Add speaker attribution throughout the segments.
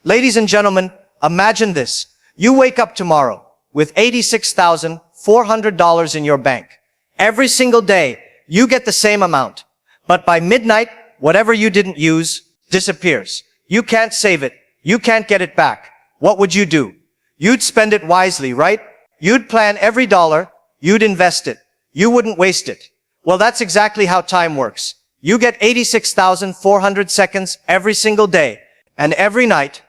Speaker 1: Ladies and gentlemen, imagine this. You wake up tomorrow with $86,400 in your bank. Every single day, you get the same amount. But by midnight, whatever you didn't use disappears. You can't save it. You can't get it back. What would you do? You'd spend it wisely, right? You'd plan every dollar. You'd invest it. You wouldn't waste it. Well, that's exactly how time works. You get 86,400 seconds every single day. And every night,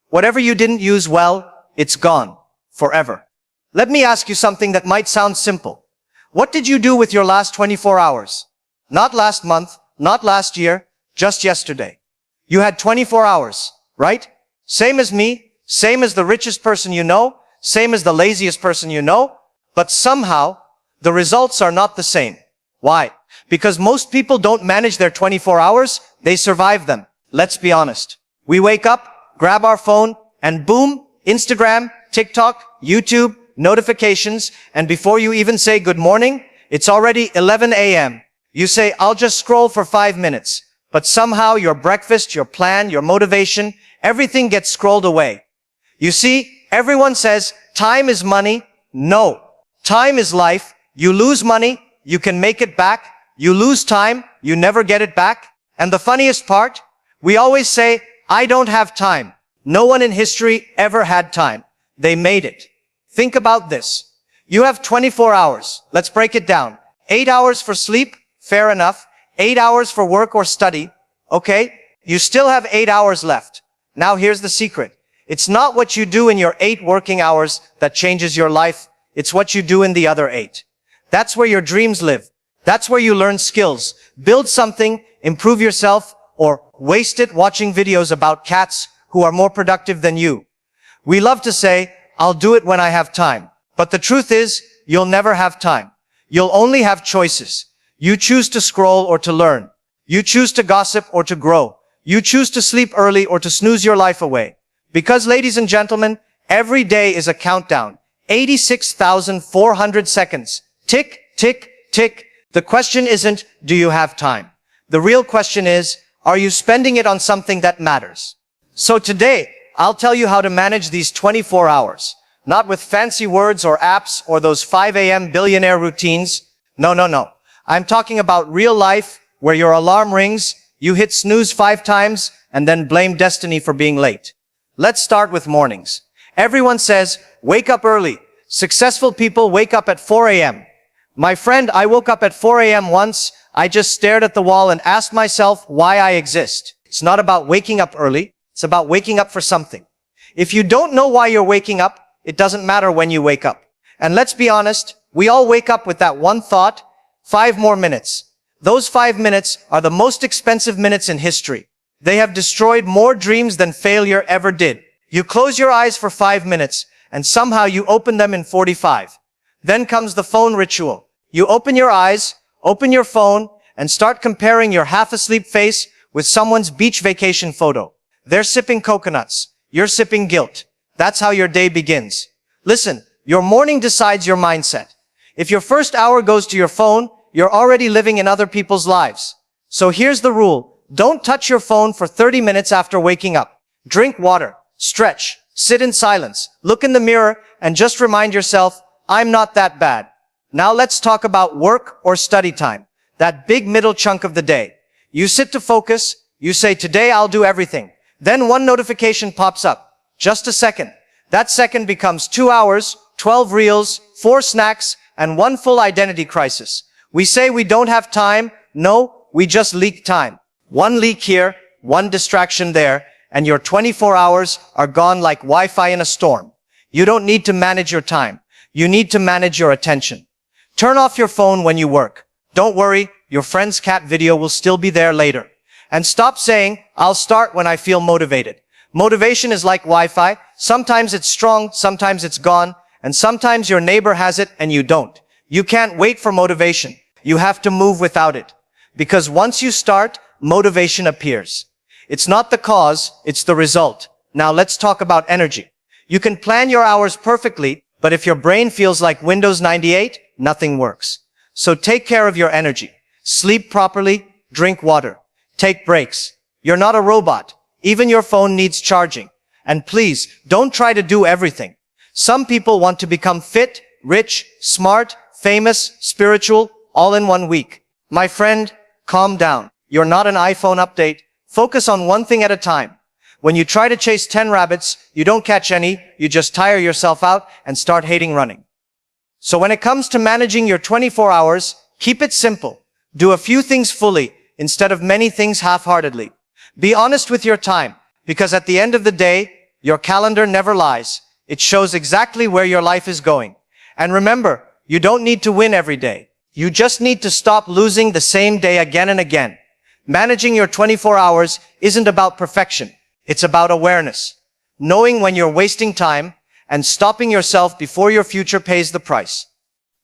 Speaker 1: whatever you didn't use well, it's gone. Forever. Let me ask you something that might sound simple. What did you do with your last 24 hours? Not last month, not last year, just yesterday. You had 24 hours, right? Same as me, same as the richest person you know, same as the laziest person you know, but somehow the results are not the same. Why? Because most people don't manage their 24 hours, they survive them. Let's be honest. We wake up, grab our phone, and boom, Instagram, TikTok, YouTube, notifications, and before you even say good morning, it's already 11 a.m. You say, I'll just scroll for 5 minutes. But somehow your breakfast, your plan, your motivation, everything gets scrolled away. You see, everyone says, time is money. No. Time is life. You lose money, you can make it back. You lose time, you never get it back. And the funniest part, we always say, I don't have time. No one in history ever had time. They made it. Think about this. You have 24 hours. Let's break it down. 8 hours for sleep. Fair enough. 8 hours for work or study. Okay. You still have 8 hours left. Now here's the secret. It's not what you do in your 8 working hours that changes your life. It's what you do in the other 8. That's where your dreams live. That's where you learn skills, build something, improve yourself, or waste it watching videos about cats who are more productive than you. We love to say, I'll do it when I have time. But the truth is, you'll never have time. You'll only have choices. You choose to scroll or to learn. You choose to gossip or to grow. You choose to sleep early or to snooze your life away. Because, ladies and gentlemen, every day is a countdown. 86,400 seconds. Tick, tick, tick. The question isn't, do you have time? The real question is, are you spending it on something that matters? So today, I'll tell you how to manage these 24 hours. Not with fancy words or apps or those 5 a.m. billionaire routines. No, no, no. I'm talking about real life where your alarm rings, you hit snooze 5 times, and then blame destiny for being late. Let's start with mornings. Everyone says, wake up early. Successful people wake up at 4 a.m. My friend, I woke up at 4 a.m. once. I just stared at the wall and asked myself why I exist. It's not about waking up early. It's about waking up for something. If you don't know why you're waking up, it doesn't matter when you wake up. And let's be honest, we all wake up with that one thought, 5 more minutes. Those 5 minutes are the most expensive minutes in history. They have destroyed more dreams than failure ever did. You close your eyes for 5 minutes, and somehow you open them in 45. Then comes the phone ritual. You open your eyes, open your phone, and start comparing your half-asleep face with someone's beach vacation photo. They're sipping coconuts. You're sipping guilt. That's how your day begins. Listen, your morning decides your mindset. If your first hour goes to your phone, you're already living in other people's lives. So here's the rule. Don't touch your phone for 30 minutes after waking up. Drink water, stretch, sit in silence, look in the mirror, and just remind yourself, I'm not that bad. Now let's talk about work or study time. That big middle chunk of the day. You sit to focus. You say, today I'll do everything. Then one notification pops up. Just a second. That second becomes 2 hours, 12 reels, 4 snacks, and 1 full identity crisis. We say we don't have time. No, we just leak time. 1 leak here, 1 distraction there, and your 24 hours are gone like Wi-Fi in a storm. You don't need to manage your time. You need to manage your attention. Turn off your phone when you work. Don't worry, your friend's cat video will still be there later. And stop saying, I'll start when I feel motivated. Motivation is like Wi-Fi. Sometimes it's strong, sometimes it's gone, and sometimes your neighbor has it and you don't. You can't wait for motivation. You have to move without it. Because once you start, motivation appears. It's not the cause, it's the result. Now let's talk about energy. You can plan your hours perfectly, but if your brain feels like Windows 98, nothing works. So take care of your energy. Sleep properly, drink water. Take breaks. You're not a robot. Even your phone needs charging. And please, don't try to do everything. Some people want to become fit, rich, smart, famous, spiritual, all in 1 week. My friend, calm down. You're not an iPhone update. Focus on one thing at a time. When you try to chase 10 rabbits, you don't catch any, you just tire yourself out and start hating running. So when it comes to managing your 24 hours, keep it simple. Do a few things fully instead of many things half-heartedly. Be honest with your time, because at the end of the day, your calendar never lies. It shows exactly where your life is going. And remember, you don't need to win every day. You just need to stop losing the same day again and again. Managing your 24 hours isn't about perfection. It's about awareness. Knowing when you're wasting time and stopping yourself before your future pays the price.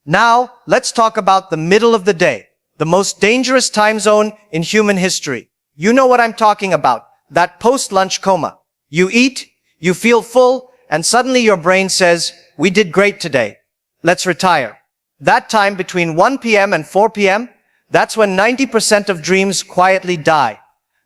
Speaker 1: Now, let's talk about the middle of the day, the most dangerous time zone in human history. You know what I'm talking about, that post-lunch coma. You eat, you feel full, and suddenly your brain says, we did great today. Let's retire. That time between 1 p.m. and 4 p.m., that's when 90% of dreams quietly die.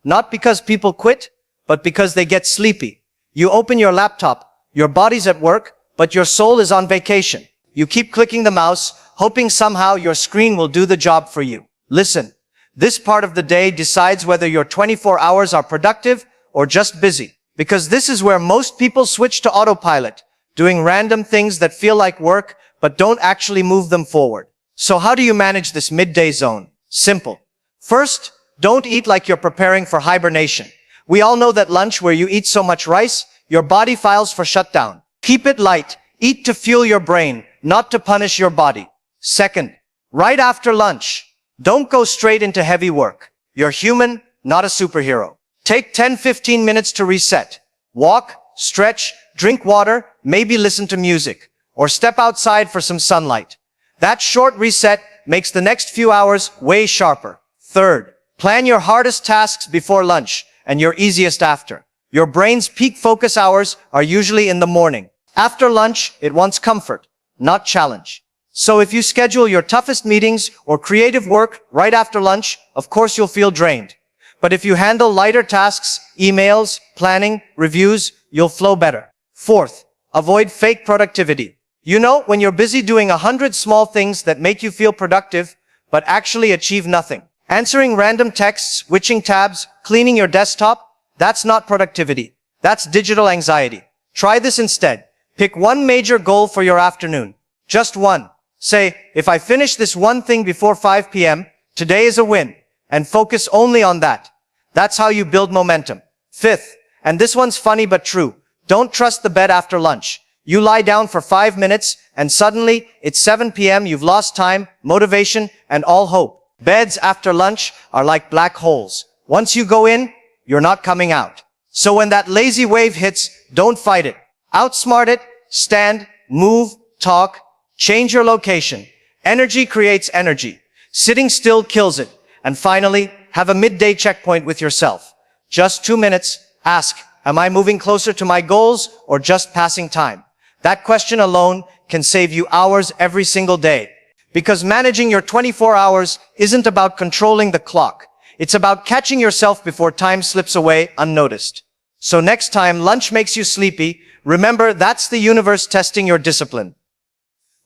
Speaker 1: Not because people quit, but because they get sleepy. You open your laptop, your body's at work, but your soul is on vacation. You keep clicking the mouse, hoping somehow your screen will do the job for you. Listen, this part of the day decides whether your 24 hours are productive or just busy. Because this is where most people switch to autopilot, doing random things that feel like work, but don't actually move them forward. So how do you manage this midday zone? Simple. First, don't eat like you're preparing for hibernation. We all know that lunch where you eat so much rice, your body files for shutdown. Keep it light. Eat to fuel your brain, not to punish your body. Second, right after lunch, don't go straight into heavy work. You're human, not a superhero. Take 10-15 minutes to reset. Walk, stretch, drink water, maybe listen to music, or step outside for some sunlight. That short reset makes the next few hours way sharper. Third, plan your hardest tasks before lunch and your easiest after. Your brain's peak focus hours are usually in the morning. After lunch, it wants comfort, not challenge. So if you schedule your toughest meetings or creative work right after lunch, of course you'll feel drained. But if you handle lighter tasks, emails, planning, reviews, you'll flow better. Fourth, avoid fake productivity. You know, when you're busy doing 100 small things that make you feel productive, but actually achieve nothing. Answering random texts, switching tabs, cleaning your desktop, that's not productivity. That's digital anxiety. Try this instead. Pick one major goal for your afternoon. Just one. Say, if I finish this one thing before 5 p.m., today is a win. And focus only on that. That's how you build momentum. Fifth, and this one's funny but true, don't trust the bed after lunch. You lie down for 5 minutes, and suddenly, it's 7 p.m., you've lost time, motivation, and all hope. Beds after lunch are like black holes. Once you go in, you're not coming out. So when that lazy wave hits, don't fight it. Outsmart it, stand, move, talk, change your location. Energy creates energy. Sitting still kills it. And finally, have a midday checkpoint with yourself. Just 2 minutes, ask, am I moving closer to my goals or just passing time? That question alone can save you hours every single day. Because managing your 24 hours isn't about controlling the clock. It's about catching yourself before time slips away unnoticed. So next time lunch makes you sleepy, remember that's the universe testing your discipline.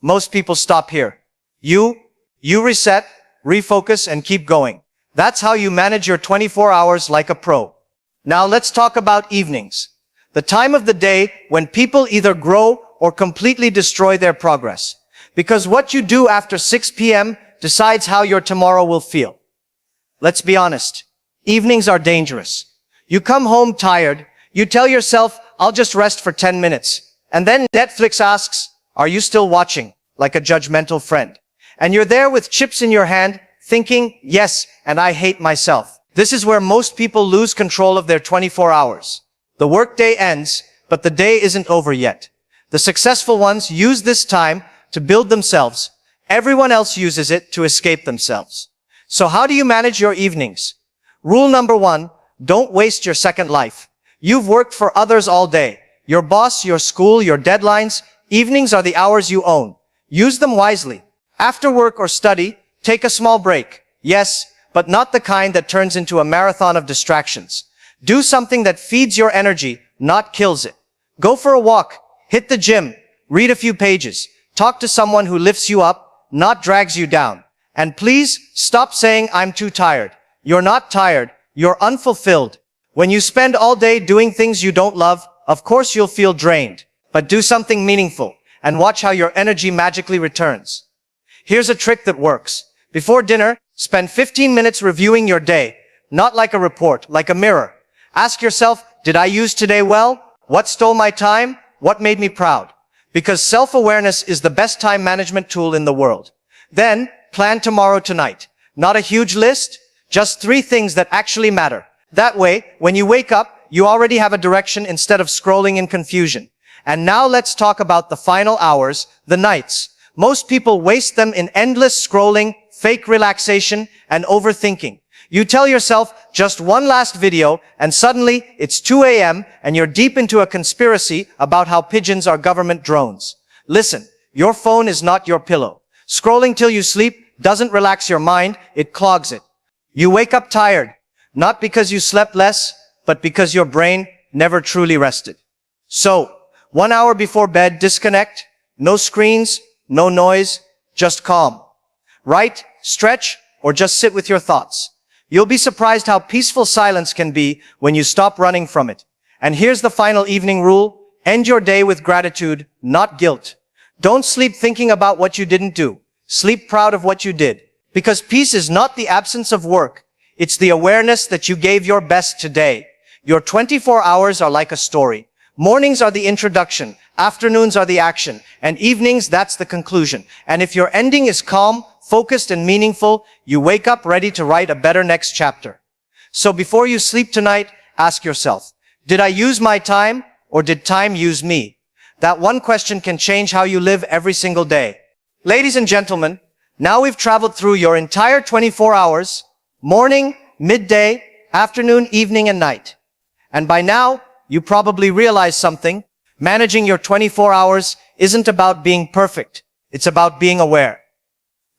Speaker 1: Most people stop here. You reset, refocus, and keep going. That's how you manage your 24 hours like a pro. Now let's talk about evenings. The time of the day when people either grow or completely destroy their progress. Because what you do after 6 p.m. decides how your tomorrow will feel. Let's be honest. Evenings are dangerous. You come home tired. You tell yourself, I'll just rest for 10 minutes. And then Netflix asks, are you still watching? Like a judgmental friend. And you're there with chips in your hand, thinking, yes, and I hate myself. This is where most people lose control of their 24 hours. The workday ends, but the day isn't over yet. The successful ones use this time to build themselves. Everyone else uses it to escape themselves. So how do you manage your evenings? Rule number 1, don't waste your second life. You've worked for others all day. Your boss, your school, your deadlines. Evenings are the hours you own. Use them wisely. After work or study, take a small break. Yes, but not the kind that turns into a marathon of distractions. Do something that feeds your energy, not kills it. Go for a walk, hit the gym, read a few pages, talk to someone who lifts you up, not drags you down. And please, stop saying I'm too tired. You're not tired, you're unfulfilled. When you spend all day doing things you don't love, of course you'll feel drained. But do something meaningful, and watch how your energy magically returns. Here's a trick that works. Before dinner, spend 15 minutes reviewing your day. Not like a report, like a mirror. Ask yourself, did I use today well? What stole my time? What made me proud? Because self-awareness is the best time management tool in the world. Then, plan tomorrow tonight. Not a huge list, just 3 things that actually matter. That way, when you wake up, you already have a direction instead of scrolling in confusion. And now let's talk about the final hours, the nights. Most people waste them in endless scrolling, fake relaxation, and overthinking. You tell yourself just one last video, and suddenly it's 2 a.m. and you're deep into a conspiracy about how pigeons are government drones. Listen, your phone is not your pillow. Scrolling till you sleep doesn't relax your mind, it clogs it. You wake up tired, not because you slept less, but because your brain never truly rested. So, 1 hour before bed, disconnect. No screens, no noise, just calm. Write, stretch, or just sit with your thoughts. You'll be surprised how peaceful silence can be when you stop running from it. And here's the final evening rule. End your day with gratitude, not guilt. Don't sleep thinking about what you didn't do. Sleep proud of what you did. Because peace is not the absence of work. It's the awareness that you gave your best today. Your 24 hours are like a story. Mornings are the introduction, afternoons are the action, and evenings, that's the conclusion. And if your ending is calm, focused, and meaningful, you wake up ready to write a better next chapter. So before you sleep tonight, ask yourself, did I use my time, or did time use me? That one question can change how you live every single day. Ladies and gentlemen, now we've traveled through your entire 24 hours, morning, midday, afternoon, evening, and night. And by now, you probably realize something. Managing your 24 hours isn't about being perfect. It's about being aware.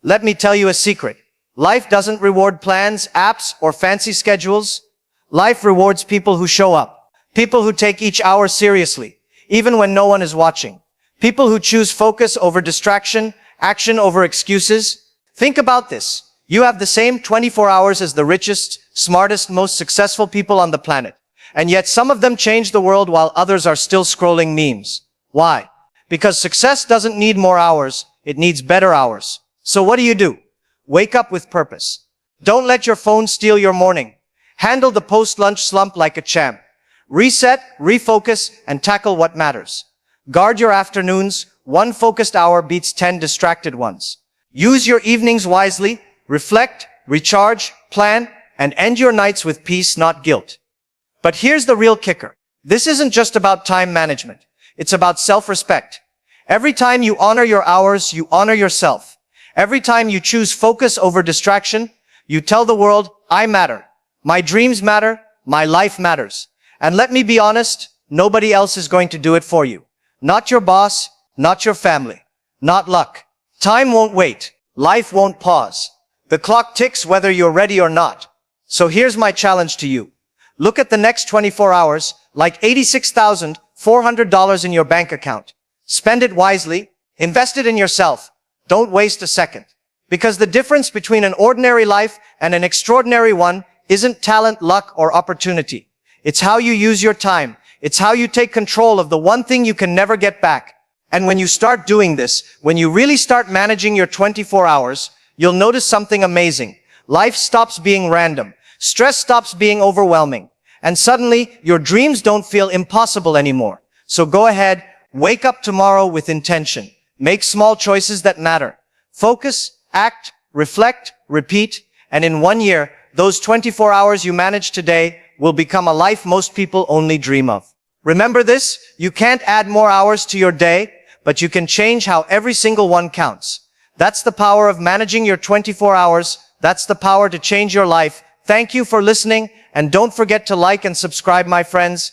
Speaker 1: Let me tell you a secret. Life doesn't reward plans, apps, or fancy schedules. Life rewards people who show up. People who take each hour seriously, even when no one is watching. People who choose focus over distraction, action over excuses. Think about this. You have the same 24 hours as the richest, smartest, most successful people on the planet. And yet some of them change the world while others are still scrolling memes. Why? Because success doesn't need more hours, it needs better hours. So what do? Wake up with purpose. Don't let your phone steal your morning. Handle the post-lunch slump like a champ. Reset, refocus, and tackle what matters. Guard your afternoons. 1 focused hour beats 10 distracted ones. Use your evenings wisely. Reflect, recharge, plan, and end your nights with peace, not guilt. But here's the real kicker. This isn't just about time management. It's about self-respect. Every time you honor your hours, you honor yourself. Every time you choose focus over distraction, you tell the world, I matter. My dreams matter. My life matters. And let me be honest, nobody else is going to do it for you. Not your boss, not your family, not luck. Time won't wait. Life won't pause. The clock ticks whether you're ready or not. So here's my challenge to you. Look at the next 24 hours like $86,400 in your bank account. Spend it wisely. Invest it in yourself. Don't waste a second. Because the difference between an ordinary life and an extraordinary one isn't talent, luck, or opportunity. It's how you use your time. It's how you take control of the one thing you can never get back. And when you start doing this, when you really start managing your 24 hours, you'll notice something amazing. Life stops being random. Stress stops being overwhelming. And suddenly, your dreams don't feel impossible anymore. So go ahead, wake up tomorrow with intention. Make small choices that matter. Focus, act, reflect, repeat, and in 1 year, those 24 hours you manage today will become a life most people only dream of. Remember this, you can't add more hours to your day, but you can change how every single one counts. That's the power of managing your 24 hours. That's the power to change your life. Thank you for listening, and don't forget to like and subscribe, my friends.